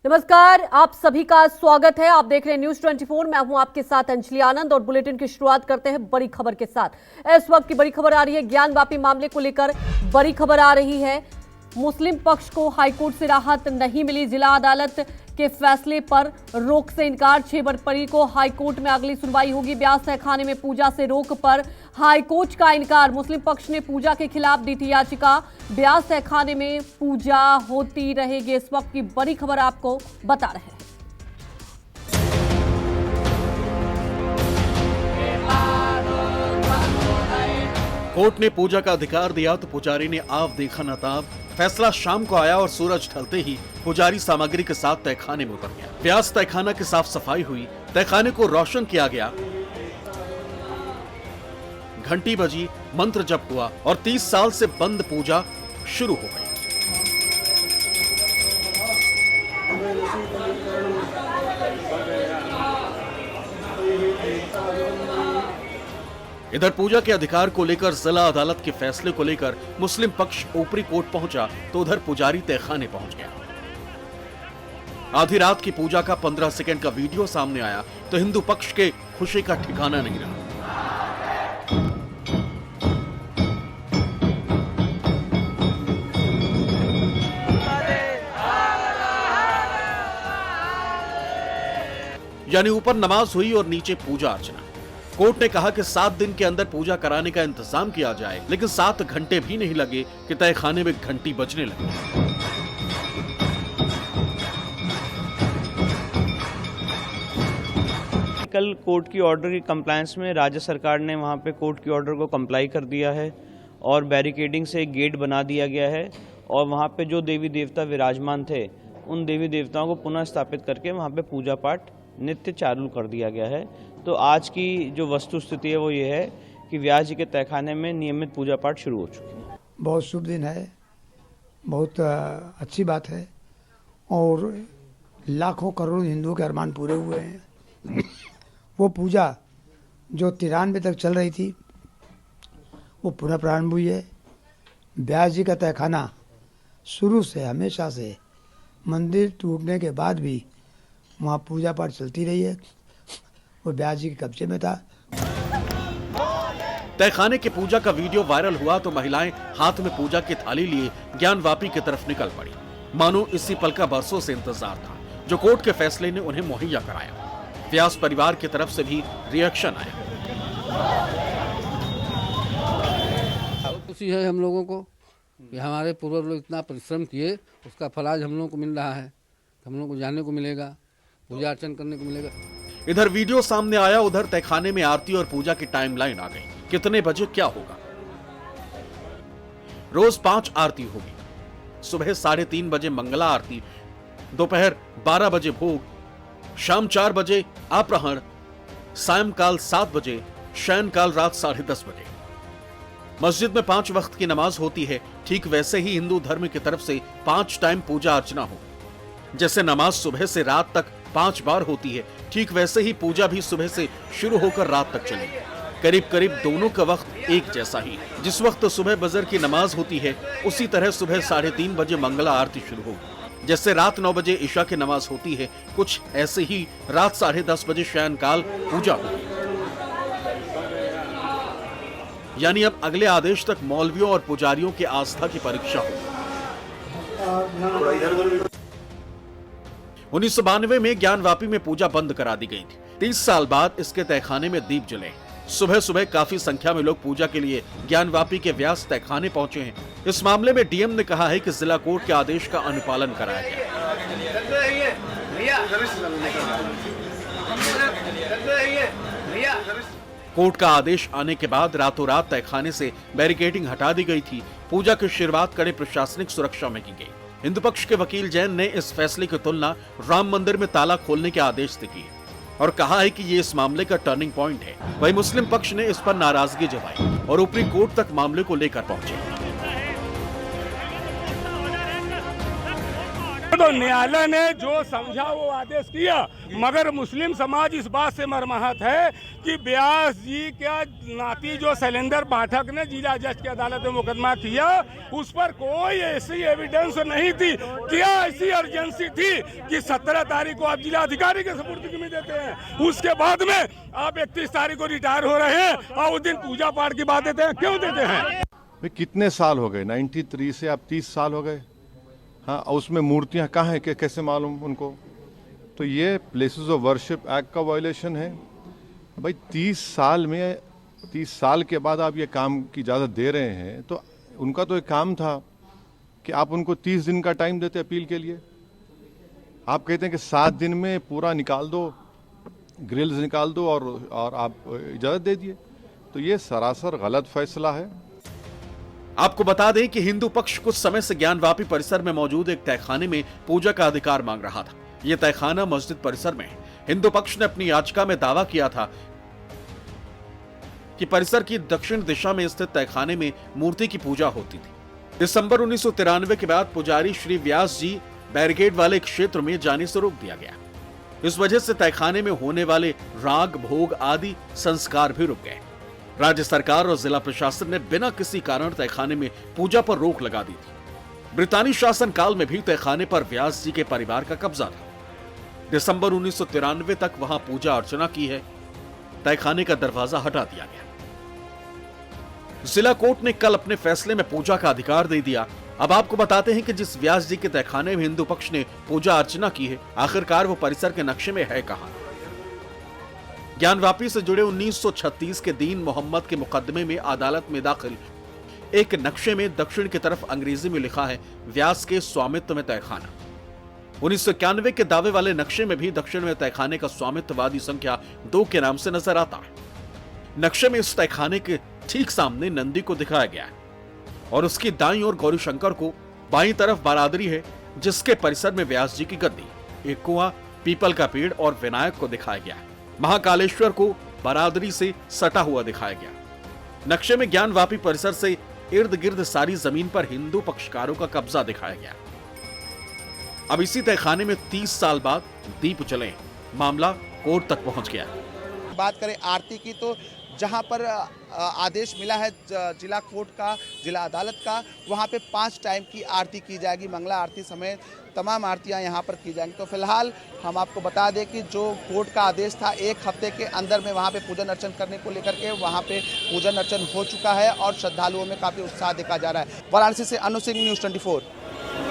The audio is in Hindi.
नमस्कार, आप सभी का स्वागत है। आप देख रहे हैं न्यूज 24। मैं हूं आपके साथ अंजलि आनंद और बुलेटिन की शुरुआत करते हैं बड़ी खबर के साथ। इस वक्त की बड़ी खबर आ रही है, ज्ञानवापी मामले को लेकर बड़ी खबर आ रही है। मुस्लिम पक्ष को हाईकोर्ट से राहत नहीं मिली। जिला अदालत के फैसले पर रोक से इनकार। 6 फरवरी को हाईकोर्ट में अगली सुनवाई होगी। ब्यास तहखाने में पूजा से रोक पर हाईकोर्ट का इनकार। मुस्लिम पक्ष ने पूजा के खिलाफ दी थी याचिका। ब्यास तहखाने में पूजा होती रहेगी। इस वक्त की बड़ी खबर आपको बता रहे हैं। कोर्ट ने पूजा का अधिकार दिया तो पुजारी ने आव देखा न ताव। फैसला शाम को आया और सूरज ढलते ही पुजारी सामग्री के साथ तहखाने में उतर गया। ब्यास तहखाना की साफ सफाई हुई, तहखाने को रोशन किया गया, घंटी बजी, मंत्र जप हुआ और 30 साल से बंद पूजा शुरू हो गई। इधर पूजा के अधिकार को लेकर जिला अदालत के फैसले को लेकर मुस्लिम पक्ष ऊपरी कोर्ट पहुंचा तो उधर पुजारी तहखाने पहुंच गया। आधी रात की पूजा का 15 सेकंड का वीडियो सामने आया तो हिंदू पक्ष के खुशी का ठिकाना नहीं रहा। यानी ऊपर नमाज हुई और नीचे पूजा अर्चना। कोर्ट ने कहा कि 7 दिन के अंदर पूजा कराने का इंतजाम किया जाए, लेकिन 7 घंटे भी नहीं लगे कि तहखाने में घंटी बजने लगी। कल कोर्ट की ऑर्डर की कंप्लायंस में राज्य सरकार ने वहां पे कोर्ट की ऑर्डर को कंप्लाई कर दिया है और बैरिकेडिंग से एक गेट बना दिया गया है और वहां पे जो देवी देवता विराजमान थे उन देवी देवताओं को पुनः स्थापित करके वहां पे पूजा पाठ नित्य चालू कर दिया गया है। तो आज की जो वस्तु स्थिति है वो ये है कि व्यास जी के तहखाने में नियमित पूजा पाठ शुरू हो चुकी है। बहुत शुभ दिन है, बहुत अच्छी बात है और लाखों करोड़ों हिंदुओं के अरमान पूरे हुए हैं। वो पूजा जो 93 तक चल रही थी वो पुनः प्रारंभ हुई है। व्यास जी का तहखाना शुरू से हमेशा से मंदिर टूटने के बाद भी वहाँ पूजा पाठ चलती रही है। वो व्यास जी के कब्जे में था। तहखाने के पूजा का वीडियो वायरल हुआ तो महिलाएं हाथ में पूजा की थाली लिए ज्ञानवापी की तरफ निकल पड़ी, मानो इसी पल का बरसों से इंतजार था जो कोर्ट के फैसले ने उन्हें मुहैया कराया। व्यास परिवार की तरफ से भी रिएक्शन आया। खुशी है हम लोगों को कि हमारे पूर्वज लोग इतना परिश्रम किए, उसका फल आज हम लोगों को मिल रहा है। हम लोगों को जानने को मिलेगा, पूजा अर्चन करने को मिलेगा। इधर वीडियो सामने आया, उधर तहखाने में आरती और पूजा की टाइमलाइन आ गई। कितने बजे क्या होगा? रोज 5 आरती होगी। सुबह 3:30 बजे मंगला आरती, दोपहर 12 बजे भोग, शाम 4 बजे अपराह्न, सायंकाल 7 बजे, शयनकाल रात 10:30 बजे। मस्जिद में 5 वक्त की नमाज होती है। ठीक वैसे ही हिंदू धर्म की तरफ से 5 टाइम पूजा अर्चना हो। जैसे नमाज सुबह से रात तक 5 बार होती है, ठीक वैसे ही पूजा भी सुबह से शुरू होकर रात तक चलेगी। करीब करीब दोनों का वक्त एक जैसा ही। जिस वक्त सुबह बजर की नमाज होती है उसी तरह सुबह 3:30 बजे मंगला आरती शुरू होगी। जैसे रात 9 बजे ईशा की नमाज होती है, कुछ ऐसे ही रात 10:30 बजे शयनकाल पूजा होगी। यानी अब अगले आदेश तक मौलवियों और पुजारियों की आस्था की परीक्षा होगी। 1992 में ज्ञानवापी में पूजा बंद करा दी गई थी। 30 साल बाद इसके तहखाने में दीप जले। सुबह सुबह काफी संख्या में लोग पूजा के लिए ज्ञानवापी के व्यास तहखाने पहुंचे हैं। इस मामले में डीएम ने कहा है कि जिला कोर्ट के आदेश का अनुपालन कराया गया। कोर्ट का आदेश आने के बाद रातों रात तहखाने से बैरिकेडिंग हटा दी गई थी। पूजा की शुरुआत कड़े प्रशासनिक सुरक्षा में की गई। हिंदू पक्ष के वकील जैन ने इस फैसले की तुलना राम मंदिर में ताला खोलने के आदेश से की और कहा है कि ये इस मामले का टर्निंग पॉइंट है। वहीं मुस्लिम पक्ष ने इस पर नाराजगी जताई और ऊपरी कोर्ट तक मामले को लेकर पहुंचे। तो न्यायालय ने जो समझा वो आदेश किया, मगर मुस्लिम समाज इस बात से मर्माहत है कि व्यास जी का नाती जो शैलेंद्र पाठक ने जिला जज की अदालत में मुकदमा किया, उस पर कोई ऐसी एविडेंस नहीं थी। क्या ऐसी अर्जेंसी थी कि 17 तारीख को आप जिला अधिकारी के सुपुर्द में देते हैं, उसके बाद में आप 31 तारीख को रिटायर हो रहे हैं और उस दिन पूजा पाठ की बात देते हैं? क्यों देते हैं? कितने साल हो गए? 93 से अब 30 साल हो गए। हाँ, उसमें मूर्तियां कहाँ हैं कि कैसे मालूम उनको? तो ये प्लेसेस ऑफ वर्शिप एक्ट का वायलेशन है भाई। 30 साल के बाद आप ये काम की इजाज़त दे रहे हैं, तो उनका तो एक काम था कि आप उनको 30 दिन का टाइम देते अपील के लिए। आप कहते हैं कि 7 दिन में पूरा निकाल दो, ग्रिल्स निकाल दो और आप इजाज़त दे दिए। तो ये सरासर गलत फैसला है। आपको बता दें कि हिंदू पक्ष कुछ समय से ज्ञानवापी परिसर में मौजूद एक तहखाने में पूजा का अधिकार मांग रहा था। यह तहखाना मस्जिद परिसर में है। हिंदू पक्ष ने अपनी याचिका में दावा किया था कि परिसर की दक्षिण दिशा में स्थित तहखाने में मूर्ति की पूजा होती थी। दिसंबर 1993 के बाद पुजारी श्री व्यास जी बैरिकेड वाले क्षेत्र में जाने से रोक दिया गया। इस वजह से तहखाने में होने वाले राग भोग आदि संस्कार भी रुक गए। राज्य सरकार और जिला प्रशासन ने बिना किसी कारण तहखाने में पूजा पर रोक लगा दी थी। ब्रितानी शासन काल में भी तहखाने पर व्यास जी के परिवार का कब्जा था। दिसंबर 1993 तक वहां पूजा अर्चना की है। तहखाने का दरवाजा हटा दिया गया। जिला कोर्ट ने कल अपने फैसले में पूजा का अधिकार दे दिया। अब आपको बताते हैं कि जिस व्यास जी के तहखाने में हिंदू पक्ष ने पूजा अर्चना की है, आखिरकार वो परिसर के नक्शे में है कहां? ज्ञानवापी से जुड़े 1936 के दीन मोहम्मद के मुकदमे में अदालत में दाखिल एक नक्शे में दक्षिण की तरफ अंग्रेजी में लिखा है व्यास के स्वामित्व में तहखाना। 1991 के दावे वाले नक्शे में भी दक्षिण में तहखाने का स्वामित्ववादी संख्या 2 के नाम से नजर आता है। नक्शे में इस तहखाने के ठीक सामने नंदी को दिखाया गया है और उसकी दाईं ओर गौरी शंकर को, बाईं तरफ बारादरी है जिसके परिसर में व्यास जी की गद्दी, एक कुआं, पीपल का पेड़ और विनायक को दिखाया गया है। महाकालेश्वर को बारादरी से सटा हुआ दिखाया गया। नक्शे में ज्ञानवापी परिसर से इर्द गिर्द सारी जमीन पर हिंदू पक्षकारों का कब्जा दिखाया गया। अब इसी तहखाने में 30 साल बाद दीप जले, मामला कोर्ट तक पहुंच गया। बात करें आरती की, तो जहां पर आदेश मिला है जिला कोर्ट का, जिला अदालत का, वहां पे 5 टाइम की आरती की जाएगी। मंगला आरती समेत तमाम आरतियां यहां पर की जाएंगी। तो फिलहाल हम आपको बता दें कि जो कोर्ट का आदेश था 1 हफ्ते के अंदर में वहां पे पूजन अर्चन करने को लेकर के वहां पे पूजन अर्चन हो चुका है और श्रद्धालुओं में काफ़ी उत्साह देखा जा रहा है। वाराणसी से अनु सिंह, न्यूज़ 24।